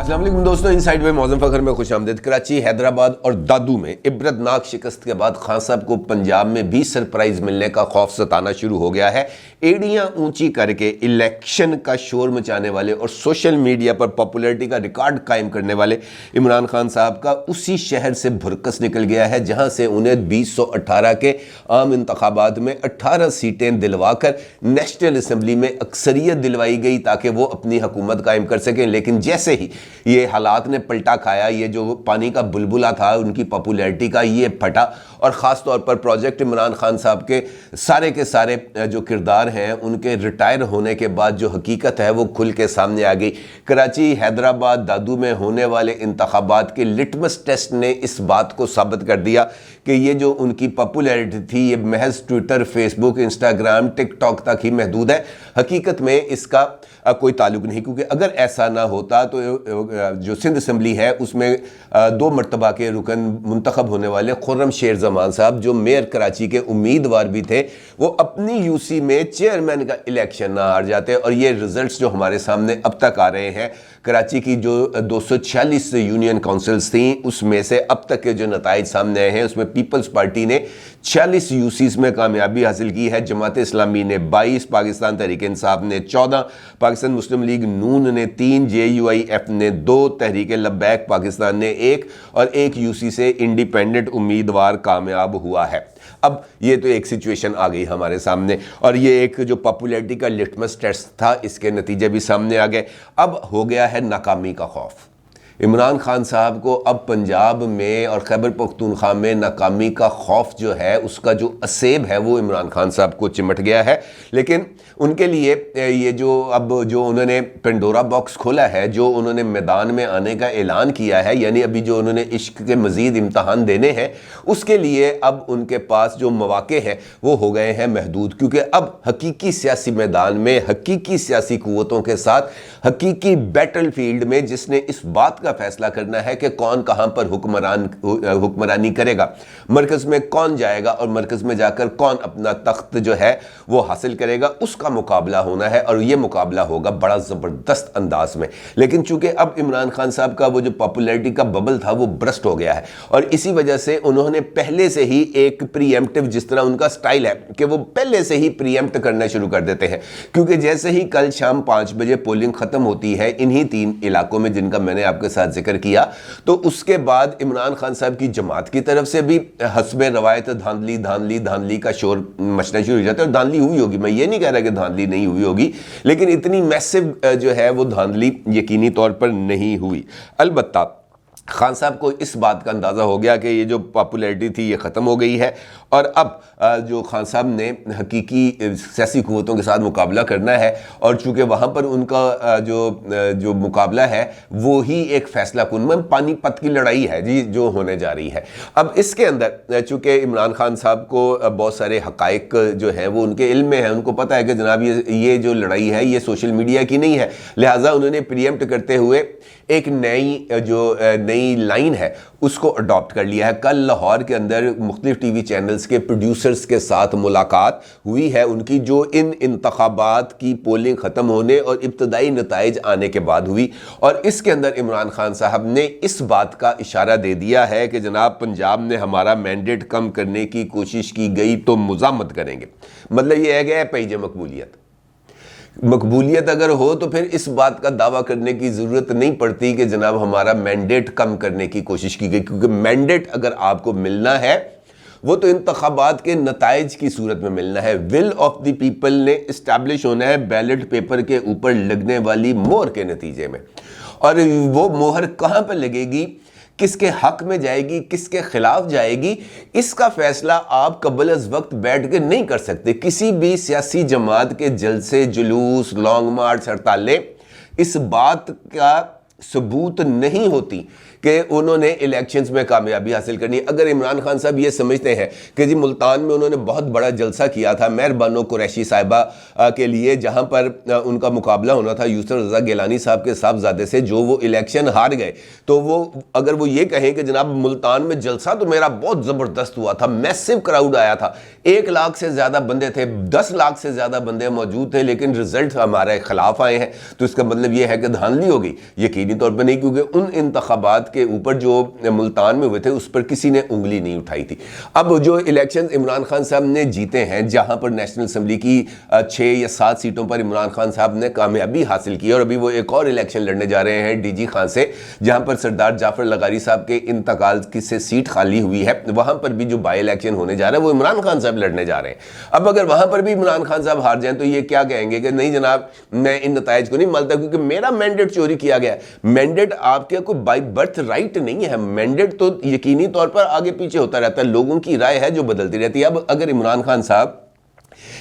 السلام علیکم دوستوں، انسائیڈ وے معظم فخر میں خوش آمدید۔ کراچی، حیدرآباد اور دادو میں عبرتناک شکست کے بعد خان صاحب کو پنجاب میں بھی سرپرائز ملنے کا خوف ستانا شروع ہو گیا ہے۔ ایڑیاں اونچی کر کے الیکشن کا شور مچانے والے اور سوشل میڈیا پر پاپولیرٹی کا ریکارڈ قائم کرنے والے عمران خان صاحب کا اسی شہر سے بھرکس نکل گیا ہے جہاں سے انہیں 2018 کے عام انتخابات میں 18 سیٹیں دلوا کر نیشنل اسمبلی میں اکثریت دلوائی گئی تاکہ وہ اپنی حکومت قائم کر سکیں، لیکن جیسے ہی یہ حالات نے پلٹا کھایا، یہ جو پانی کا بلبلہ تھا ان کی پاپولیرٹی کا، یہ پھٹا، اور خاص طور پر پروجیکٹ عمران خان صاحب کے سارے جو کردار ہیں ان کے ریٹائر ہونے کے بعد جو حقیقت ہے وہ کھل کے سامنے آ گئی۔ کراچی، حیدرآباد، دادو میں ہونے والے انتخابات کے لٹمس ٹیسٹ نے اس بات کو ثابت کر دیا کہ یہ جو ان کی پاپولیرٹی تھی یہ محض ٹویٹر، فیس بک، انسٹاگرام، ٹک ٹاک تک ہی محدود ہے۔ حقیقت میں اس کا کوئی تعلق نہیں، کیونکہ اگر ایسا نہ ہوتا تو جو سندھ اسمبلی ہے اس میں 2 مرتبہ کے رکن منتخب ہونے والے خرم شیر زمان صاحب جو میئر کراچی کے امیدوار بھی تھے، وہ اپنی یو سی میں چیئرمین کا الیکشن نہ ہار جاتے۔ اور یہ ریزلٹس جو ہمارے سامنے اب تک آ رہے ہیں، کراچی کی جو 246 یونین کونسلز تھیں اس میں سے اب تک کے جو نتائج سامنے آئے ہیں اس میں پیپلز پارٹی نے 46 یو سیز میں کامیابی حاصل کی ہے، جماعت اسلامی نے 22، پاکستان تحریک انصاف نے 14، پاکستان مسلم لیگ نون نے 3، جے یو آئی ایف نے 2، تحریک لبیک پاکستان نے 1 اور 1 یو سی سے انڈیپینڈنٹ امیدوار کامیاب ہوا ہے۔ اب یہ تو ایک سچویشن آ گئی ہمارے سامنے، اور یہ ایک جو پاپولیرٹی کا لٹمس ٹیسٹ تھا اس کے نتیجے بھی سامنے آ گئے۔ اب ہو گیا ہے ناکامی کا خوف۔ عمران خان صاحب کو اب پنجاب میں اور خیبر پختونخوا میں ناکامی کا خوف جو ہے اس کا جو اسیب ہے وہ عمران خان صاحب کو چمٹ گیا ہے، لیکن ان کے لیے یہ جو انہوں نے پنڈورا باکس کھولا ہے، جو انہوں نے میدان میں آنے کا اعلان کیا ہے، یعنی ابھی جو انہوں نے عشق کے مزید امتحان دینے ہیں، اس کے لیے اب ان کے پاس جو مواقع ہیں وہ ہو گئے ہیں محدود، کیونکہ اب حقیقی سیاسی میدان میں حقیقی سیاسی قوتوں کے ساتھ حقیقی بیٹل فیلڈ میں جس نے اس بات کا فیصلہ کرنا ہے کہ کون کہاں پر حکمرانی کرے گا، مرکز میں کون جائے گا اور مرکز میں جا کر کون اپنا تخت جو ہے وہ حاصل کرے گا، اس کا مقابلہ ہونا ہے، اور یہ مقابلہ ہوگا بڑا زبردست انداز میں۔ لیکن چونکہ اب عمران خان صاحب کا وہ جو پاپولیرٹی کا ببل تھا وہ برسٹ ہو گیا ہے، اور اسی وجہ سے انہوں نے پہلے سے ہی ایک پری ایمپٹیو، جس طرح ان کا سٹائل ہے کہ وہ پہلے سے ہی پری ایمپٹ کرنا شروع کر دیتے ہیں، کیونکہ جیسے ہی کل شام 5 بجے پولنگ ختم ہوتی ہے انہی 3 علاقوں میں جن کا میں نے آپ کے ساتھ ذکر کیا، تو اس کے بعد عمران خان صاحب کی جماعت کی طرف سے بھی حسب روایت دھاندلی کا شور مچنا شروع ہو جاتا ہے، اور دھاندلی ہوئی ہوگی، میں یہ نہیں کہہ رہا کہ دھاندلی نہیں ہوئی ہوگی، لیکن اتنی میسو جو ہے وہ دھاندلی یقینی طور پر نہیں ہوئی۔ البتہ خان صاحب کو اس بات کا اندازہ ہو گیا کہ یہ جو پاپولیرٹی تھی یہ ختم ہو گئی ہے، اور اب جو خان صاحب نے حقیقی سیاسی قوتوں کے ساتھ مقابلہ کرنا ہے، اور چونکہ وہاں پر ان کا جو مقابلہ ہے وہی ایک فیصلہ کن میں پانی پت کی لڑائی ہے جی جو ہونے جا رہی ہے۔ اب اس کے اندر چونکہ عمران خان صاحب کو بہت سارے حقائق جو ہیں وہ ان کے علم میں ہیں، ان کو پتہ ہے کہ جناب یہ جو لڑائی ہے یہ سوشل میڈیا کی نہیں ہے، لہٰذا انہوں نے پری ایمپٹ کرتے ہوئے ایک نئی لائن ہے اس کو اڈاپٹ کر لیا ہے۔ کل لاہور کے اندر مختلف ٹی وی چینلز کے پروڈیوسرز کے ساتھ ملاقات ہوئی ہے ان کی، جو ان انتخابات کی پولنگ ختم ہونے اور ابتدائی نتائج آنے کے بعد ہوئی، اور اس کے اندر عمران خان صاحب نے اس بات کا اشارہ دے دیا ہے کہ جناب پنجاب میں ہمارا مینڈیٹ کم کرنے کی کوشش کی گئی تو مزاحمت کریں گے۔ مطلب یہ ہے کہ پیج مقبولیت اگر ہو تو پھر اس بات کا دعویٰ کرنے کی ضرورت نہیں پڑتی کہ جناب ہمارا مینڈیٹ کم کرنے کی کوشش کی گئی، کیونکہ مینڈیٹ اگر آپ کو ملنا ہے وہ تو انتخابات کے نتائج کی صورت میں ملنا ہے۔ ول آف دی پیپل نے اسٹیبلش ہونا ہے بیلٹ پیپر کے اوپر لگنے والی مہر کے نتیجے میں، اور وہ مہر کہاں پہ لگے گی، کس کے حق میں جائے گی، کس کے خلاف جائے گی، اس کا فیصلہ آپ قبل از وقت بیٹھ کے نہیں کر سکتے۔ کسی بھی سیاسی جماعت کے جلسے، جلوس، لانگ مارچ، ہڑتالیں اس بات کا ثبوت نہیں ہوتی کہ انہوں نے الیکشنز میں کامیابی حاصل کرنی. اگر عمران خان صاحب یہ سمجھتے ہیں کہ جی ملتان میں انہوں نے بہت بڑا جلسہ کیا تھا مہر بانو قریشی صاحبہ کے لیے, جہاں پر ان کا مقابلہ ہونا تھا یوسف رضا گیلانی صاحب کے صاحبزادے سے, جو وہ الیکشن ہار گئے, تو وہ اگر وہ یہ کہیں کہ جناب ملتان میں جلسہ تو میرا بہت زبردست ہوا تھا, میسو کراؤڈ آیا تھا, 1 لاکھ سے زیادہ بندے تھے, 10 لاکھ سے زیادہ بندے موجود تھے, لیکن رزلٹ ہمارے خلاف آئے ہیں, تو اس کا مطلب یہ ہے کہ دھاندلی ہو گئی. یقینی طور پر نہیں, کیونکہ ان انتخابات کے اوپر جو ملتان میں ہوئے تھے اس پر کسی نے انگلی نہیں اٹھائی تھی. اب جو الیکشن عمران خان صاحب نے جیتے ہیں, جہاں پر نیشنل اسمبلی کی 6 یا 7 سیٹوں پر عمران خان صاحب نے کامیابی حاصل کی, اور ابھی وہ ایک اور الیکشن لڑنے جا رہے ہیں ڈی جی خان سے, جہاں پر سردار جعفر لغاری صاحب کے انتقال کی سے سیٹ خالی ہوئی ہے, وہاں پر بھی جو بائی الیکشن ہونے جا رہا ہے وہ عمران خان صاحب لڑنے جا رہے ہیں. اب اگر وہاں پر بھی عمران خان صاحب ہار جائیں تو یہ کیا کہیں گے کہ نہیں جناب میں ان نتائج کو نہیں مانتا کیونکہ میرا مینڈیٹ چوری کیا گیا ہے. مینڈیٹ آپ کے کوئی بائی برتھ رائٹ نہیں ہے, مینڈیٹ تو یقینی طور پر آگے پیچھے ہوتا رہتا ہے, لوگوں کی رائے ہے جو بدلتی رہتی ہے. اب اگر عمران خان صاحب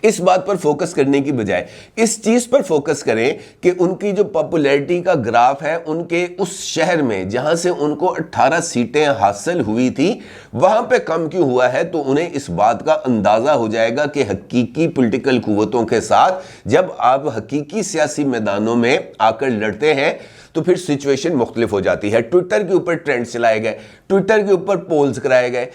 اس بات پر فوکس کرنے کی بجائے اس چیز پر فوکس کریں کہ ان کی جو پاپولیرٹی کا گراف ہے ان کے اس شہر میں جہاں سے ان کو 18 سیٹیں حاصل ہوئی تھی وہاں پہ کم کیوں ہوا ہے, تو انہیں اس بات کا اندازہ ہو جائے گا کہ حقیقی پولیٹیکل قوتوں کے ساتھ جب آپ حقیقی سیاسی میدانوں میں آ کر لڑتے ہیں تو پھر سچویشن مختلف ہو جاتی ہے. ٹویٹر کے اوپر ٹرینڈ چلائے گئے, ٹویٹر کے اوپر پولز کرائے گئے,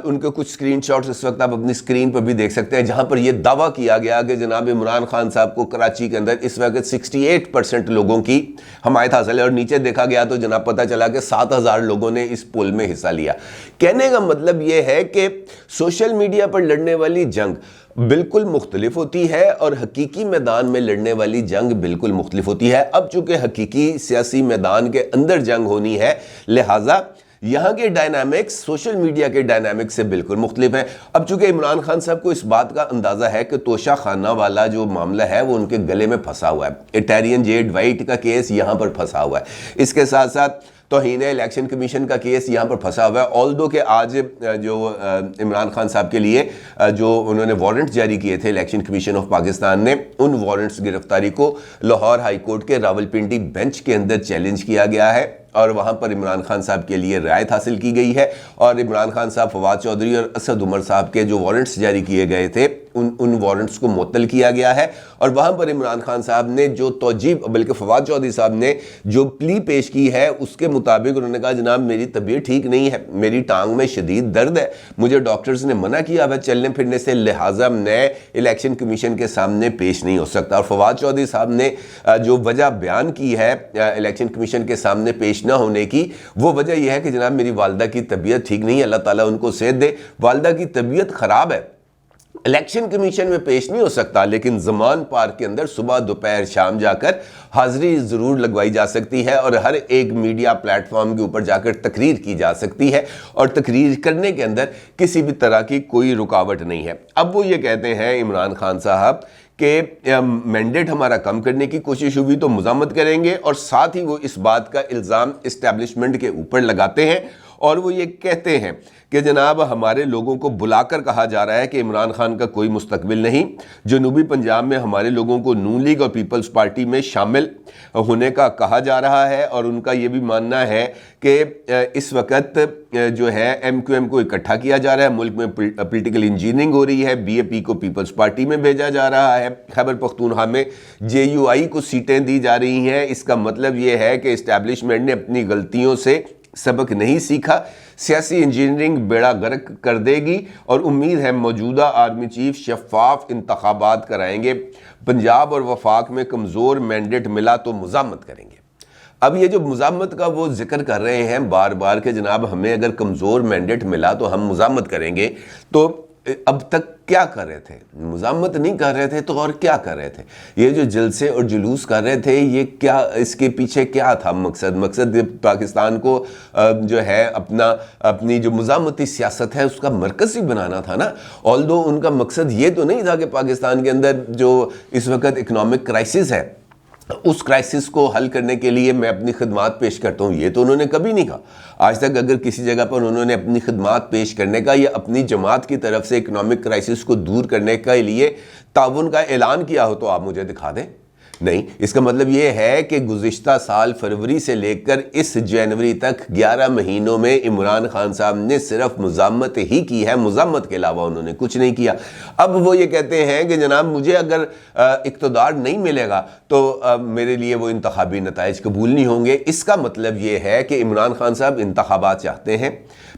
ان کے کچھ سکرین شاٹس اس وقت آپ اپنی سکرین پر بھی دیکھ سکتے ہیں, جہاں پر یہ دعویٰ کیا گیا کہ جناب عمران خان صاحب کو کراچی کے اندر اس وقت 68% لوگوں کی حمایت حاصل ہے, اور نیچے دیکھا گیا تو جناب پتہ چلا کہ 7000 لوگوں نے اس پول میں حصہ لیا. کہنے کا مطلب یہ ہے کہ سوشل میڈیا پر لڑنے والی جنگ بالکل مختلف ہوتی ہے اور حقیقی میدان میں لڑنے والی جنگ بالکل مختلف ہوتی ہے. اب چونکہ حقیقی سیاسی میدان کے اندر جنگ ہونی ہے, لہٰذا یہاں کے ڈائنامکس سوشل میڈیا کے ڈائنامکس سے بالکل مختلف ہیں. اب چونکہ عمران خان صاحب کو اس بات کا اندازہ ہے کہ توشہ خانہ والا جو معاملہ ہے وہ ان کے گلے میں پھنسا ہوا ہے, ایٹیرین جیڈ وائٹ کا کیس یہاں پر پھنسا ہوا ہے, اس کے ساتھ ساتھ توہین الیکشن کمیشن کا کیس یہاں پر پھنسا ہوا ہے. آلدو کہ آج جو عمران خان صاحب کے لیے جو انہوں نے وارنٹ جاری کیے تھے الیکشن کمیشن آف پاکستان نے, ان وارنٹس گرفتاری کو لاہور ہائی کورٹ کے راولپنڈی بینچ کے اندر چیلنج کیا گیا ہے اور وہاں پر عمران خان صاحب کے لیے رعایت حاصل کی گئی ہے, اور عمران خان صاحب, فواد چودھری اور اسد عمر صاحب کے جو وارنٹس جاری کیے گئے تھے ان وارنٹس کو معطل کیا گیا ہے. اور وہاں پر عمران خان صاحب نے جو توجیہ, بلکہ فواد چودھری صاحب نے جو پلی پیش کی ہے اس کے مطابق انہوں نے کہا جناب میری طبیعت ٹھیک نہیں ہے, میری ٹانگ میں شدید درد ہے, مجھے ڈاکٹرز نے منع کیا ہے چلنے پھرنے سے, لہٰذا میں الیکشن کمیشن کے سامنے پیش نہیں ہو سکتا. اور فواد چودھری صاحب نے جو وجہ بیان کی ہے الیکشن کمیشن کے سامنے پیش نہ ہونے کی, وہ وجہ یہ ہے کہ جناب میری والدہ کی طبیعت ٹھیک نہیں ہے, اللہ تعالیٰ ان کو صحت دے, والدہ کی طبیعت خراب ہے, الیکشن کمیشن میں پیش نہیں ہو سکتا, لیکن زمان پارک کے اندر صبح دوپہر شام جا کر حاضری ضرور لگوائی جا سکتی ہے اور ہر ایک میڈیا پلیٹ فارم کے اوپر جا کر تقریر کی جا سکتی ہے, اور تقریر کرنے کے اندر کسی بھی طرح کی کوئی رکاوٹ نہیں ہے. اب وہ یہ کہتے ہیں عمران خان صاحب کہ مینڈیٹ ہمارا کم کرنے کی کوشش ہوئی تو مزاحمت کریں گے, اور ساتھ ہی وہ اس بات کا الزام اسٹیبلشمنٹ کے اوپر لگاتے ہیں, اور وہ یہ کہتے ہیں کہ جناب ہمارے لوگوں کو بلا کر کہا جا رہا ہے کہ عمران خان کا کوئی مستقبل نہیں, جنوبی پنجاب میں ہمارے لوگوں کو نون لیگ اور پیپلز پارٹی میں شامل ہونے کا کہا جا رہا ہے, اور ان کا یہ بھی ماننا ہے کہ اس وقت جو ہے ایم کیو ایم کو اکٹھا کیا جا رہا ہے, ملک میں پولیٹیکل انجینئرنگ ہو رہی ہے, بی اے پی کو پیپلز پارٹی میں بھیجا جا رہا ہے, خیبر پختونخوا میں جے یو آئی کو سیٹیں دی جا رہی ہیں. اس کا مطلب یہ ہے کہ اسٹیبلشمنٹ نے اپنی غلطیوں سے سبق نہیں سیکھا, سیاسی انجینئرنگ بیڑا غرق کر دے گی, اور امید ہے موجودہ آرمی چیف شفاف انتخابات کرائیں گے. پنجاب اور وفاق میں کمزور مینڈیٹ ملا تو مزاحمت کریں گے. اب یہ جو مزاحمت کا وہ ذکر کر رہے ہیں بار بار کہ جناب ہمیں اگر کمزور مینڈیٹ ملا تو ہم مزاحمت کریں گے, تو اب تک کیا کر رہے تھے؟ مزاحمت نہیں کر رہے تھے تو اور کیا کر رہے تھے؟ یہ جو جلسے اور جلوس کر رہے تھے یہ کیا, اس کے پیچھے کیا تھا مقصد پاکستان کو جو ہے اپنی جو مزاحمتی سیاست ہے اس کا مرکز ہی بنانا تھا نا. آلدو ان کا مقصد یہ تو نہیں تھا کہ پاکستان کے اندر جو اس وقت اکنامک کرائسس ہے اس کرائسس کو حل کرنے کے لیے میں اپنی خدمات پیش کرتا ہوں, یہ تو انہوں نے کبھی نہیں کہا. آج تک اگر کسی جگہ پر انہوں نے اپنی خدمات پیش کرنے کا یا اپنی جماعت کی طرف سے اکنامک کرائسس کو دور کرنے کے لیے تعاون کا اعلان کیا ہو تو آپ مجھے دکھا دیں. نہیں، اس کا مطلب یہ ہے کہ گزشتہ سال فروری سے لے کر اس جنوری تک 11 مہینوں میں عمران خان صاحب نے صرف مزاحمت ہی کی ہے، مزاحمت کے علاوہ انہوں نے کچھ نہیں کیا۔ اب وہ یہ کہتے ہیں کہ جناب مجھے اگر اقتدار نہیں ملے گا تو میرے لیے وہ انتخابی نتائج قبول نہیں ہوں گے۔ اس کا مطلب یہ ہے کہ عمران خان صاحب انتخابات چاہتے ہیں،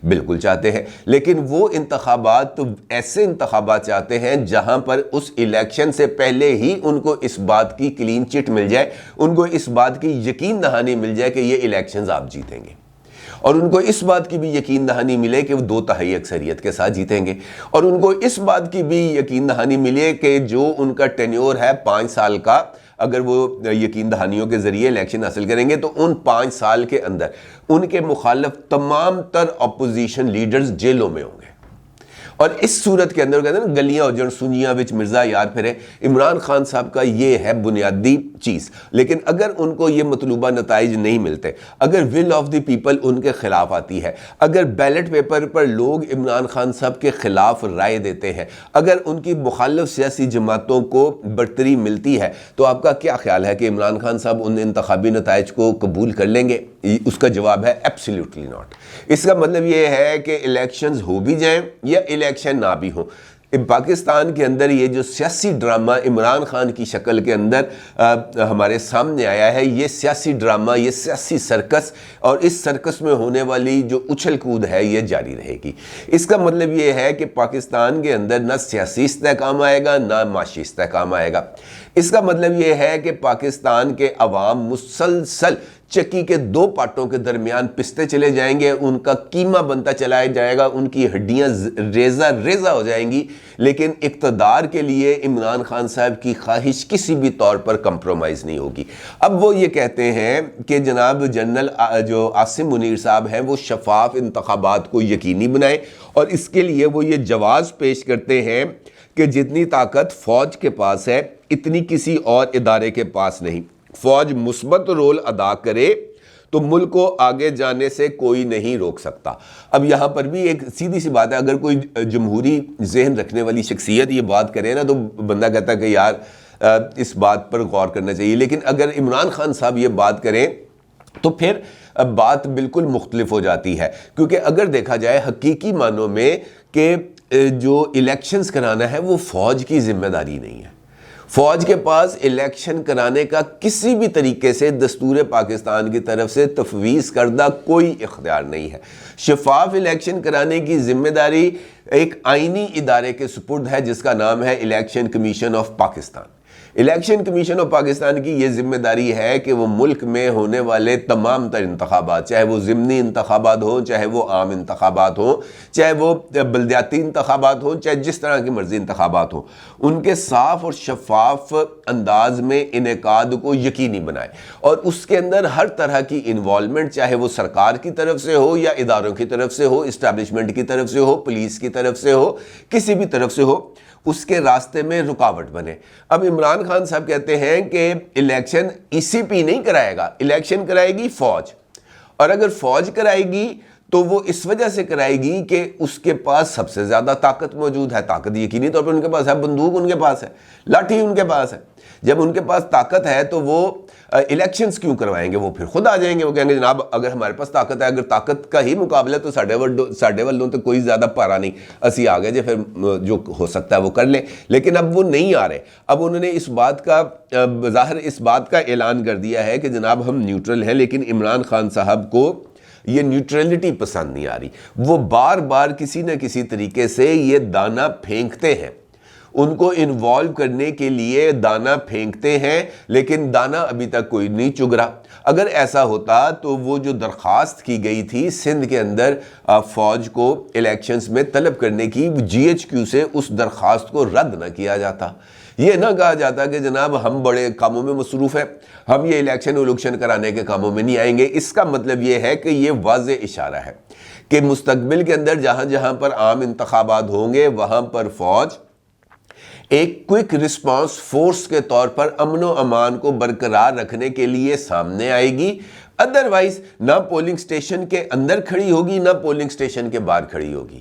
بالکل چاہتے ہیں، لیکن وہ انتخابات تو ایسے انتخابات چاہتے ہیں جہاں پر اس الیکشن سے پہلے ہی ان کو اس بات کی کلین چٹ مل جائے، ان کو اس بات کی یقین دہانی مل جائے کہ یہ الیکشنز آپ جیتیں گے، اور ان کو اس بات کی بھی یقین دہانی ملے کہ وہ 2/3 اکثریت کے ساتھ جیتیں گے، اور ان کو اس بات کی بھی یقین دہانی ملے کہ جو ان کا ٹینیور ہے 5 سال کا، اگر وہ یقین دہانیوں کے ذریعے الیکشن حاصل کریں گے تو ان 5 سال کے اندر ان کے مخالف تمام تر اپوزیشن لیڈرز جیلوں میں ہوں گے۔ اور اس صورت کے اندر کہتے ہیں نا گلیاں اور جن سنیاں وچ مرزا یار پھرے، عمران خان صاحب کا یہ ہے بنیادی چیز۔ لیکن اگر ان کو یہ مطلوبہ نتائج نہیں ملتے، اگر will of the people in کے خلاف آتی ہے، اگر بیلٹ پیپر پر لوگ عمران خان صاحب کے خلاف رائے دیتے ہیں، اگر ان کی مخالف سیاسی جماعتوں کو برتری ملتی ہے، تو آپ کا کیا خیال ہے کہ عمران خان صاحب ان انتخابی نتائج کو قبول کر لیں گے؟ اس کا جواب ہے ایبسلیوٹلی ناٹ۔ اس کا مطلب یہ ہے کہ الیکشنز ہو بھی جائیں یا الیکشن نہ بھی ہوں، پاکستان کے اندر یہ جو سیاسی ڈرامہ عمران خان کی شکل کے اندر ہمارے سامنے آیا ہے، یہ سیاسی ڈرامہ، یہ سیاسی سرکس، اور اس سرکس میں ہونے والی جو اچھل کود ہے یہ جاری رہے گی۔ اس کا مطلب یہ ہے کہ پاکستان کے اندر نہ سیاسی استحکام آئے گا نہ معاشی استحکام آئے گا۔ اس کا مطلب یہ ہے کہ پاکستان کے عوام مسلسل چکی کے 2 پارٹوں کے درمیان پستے چلے جائیں گے، ان کا قیمہ بنتا چلایا جائے گا، ان کی ہڈیاں ریزہ ریزہ ہو جائیں گی، لیکن اقتدار کے لیے عمران خان صاحب کی خواہش کسی بھی طور پر کمپرومائز نہیں ہوگی۔ اب وہ یہ کہتے ہیں کہ جناب جنرل جو عاصم منیر صاحب ہیں وہ شفاف انتخابات کو یقینی بنائیں، اور اس کے لیے وہ یہ جواز پیش کرتے ہیں کہ جتنی طاقت فوج کے پاس ہے اتنی کسی اور ادارے کے پاس نہیں۔ فوج مثبت رول ادا کرے تو ملک کو آگے جانے سے کوئی نہیں روک سکتا۔ اب یہاں پر بھی ایک سیدھی سی بات ہے، اگر کوئی جمہوری ذہن رکھنے والی شخصیت یہ بات کرے نا تو بندہ کہتا ہے کہ یار اس بات پر غور کرنا چاہیے، لیکن اگر عمران خان صاحب یہ بات کریں تو پھر بات بالکل مختلف ہو جاتی ہے، کیونکہ اگر دیکھا جائے حقیقی معنوں میں کہ جو الیکشنز کرانا ہے وہ فوج کی ذمہ داری نہیں ہے۔ فوج کے پاس الیکشن کرانے کا کسی بھی طریقے سے دستور پاکستان کی طرف سے تفویض کردہ کوئی اختیار نہیں ہے۔ شفاف الیکشن کرانے کی ذمہ داری ایک آئینی ادارے کے سپرد ہے جس کا نام ہے election commission of Pakistan. Election commission of Pakistan کی یہ ذمہ داری ہے کہ وہ ملک میں ہونے والے تمام تر انتخابات، چاہے وہ ضمنی انتخابات ہوں، چاہے وہ عام انتخابات ہوں، چاہے وہ بلدیاتی انتخابات ہوں، چاہے جس طرح کی مرضی انتخابات ہوں، ان کے صاف اور شفاف انداز میں انعقاد کو یقینی بنائے، اور اس کے اندر ہر طرح کی انوالومنٹ، چاہے وہ سرکار کی طرف سے ہو یا اداروں کی طرف سے ہو، اسٹیبلشمنٹ کی طرف سے ہو، پولیس کی طرف سے ہو، کسی بھی طرف سے ہو، اس کے راستے میں رکاوٹ بنے۔ اب عمران خان صاحب کہتے ہیں کہ الیکشن ای سی پی نہیں کرائے گا، الیکشن کرائے گی فوج، اور اگر فوج کرائے گی تو وہ اس وجہ سے کرائے گی کہ اس کے پاس سب سے زیادہ طاقت موجود ہے۔ طاقت یقینی طور پر ان کے پاس ہے، بندوق ان کے پاس ہے، لاٹھی ان کے پاس ہے۔ جب ان کے پاس طاقت ہے تو وہ الیکشنز کیوں کروائیں گے؟ وہ پھر خود آ جائیں گے، وہ کہیں گے جناب اگر ہمارے پاس طاقت ہے، اگر طاقت کا ہی مقابلہ تو ساڈے والوں تو کوئی زیادہ پارا نہیں، اسی آگے جے پھر جو ہو سکتا ہے وہ کر لیں۔ لیکن اب وہ نہیں آ رہے، اب انہوں نے اس بات کا بظاہر اس بات کا اعلان کر دیا ہے کہ جناب ہم نیوٹرل ہیں، لیکن عمران خان صاحب کو یہ نیوٹرلٹی پسند نہیں آ رہی۔ وہ بار بار کسی نہ کسی طریقے سے یہ دانہ پھینکتے ہیں، ان کو انوالو کرنے کے لیے دانہ پھینکتے ہیں، لیکن دانہ ابھی تک کوئی نہیں چگ رہا۔ اگر ایسا ہوتا تو وہ جو درخواست کی گئی تھی سندھ کے اندر فوج کو الیکشنز میں طلب کرنے کی، جی ایچ کیو سے اس درخواست کو رد نہ کیا جاتا، یہ نہ کہا جاتا کہ جناب ہم بڑے کاموں میں مصروف ہیں، ہم یہ الیکشن کرانے کے کاموں میں نہیں آئیں گے۔ اس کا مطلب یہ ہے کہ یہ واضح اشارہ ہے کہ مستقبل کے اندر جہاں جہاں پر عام انتخابات ہوں گے وہاں پر فوج ایک کوئک رسپانس فورس کے طور پر امن و امان کو برقرار رکھنے کے لیے سامنے آئے گی۔ ادروائز نہ پولنگ سٹیشن کے اندر کھڑی ہوگی نہ پولنگ سٹیشن کے باہر کھڑی ہوگی۔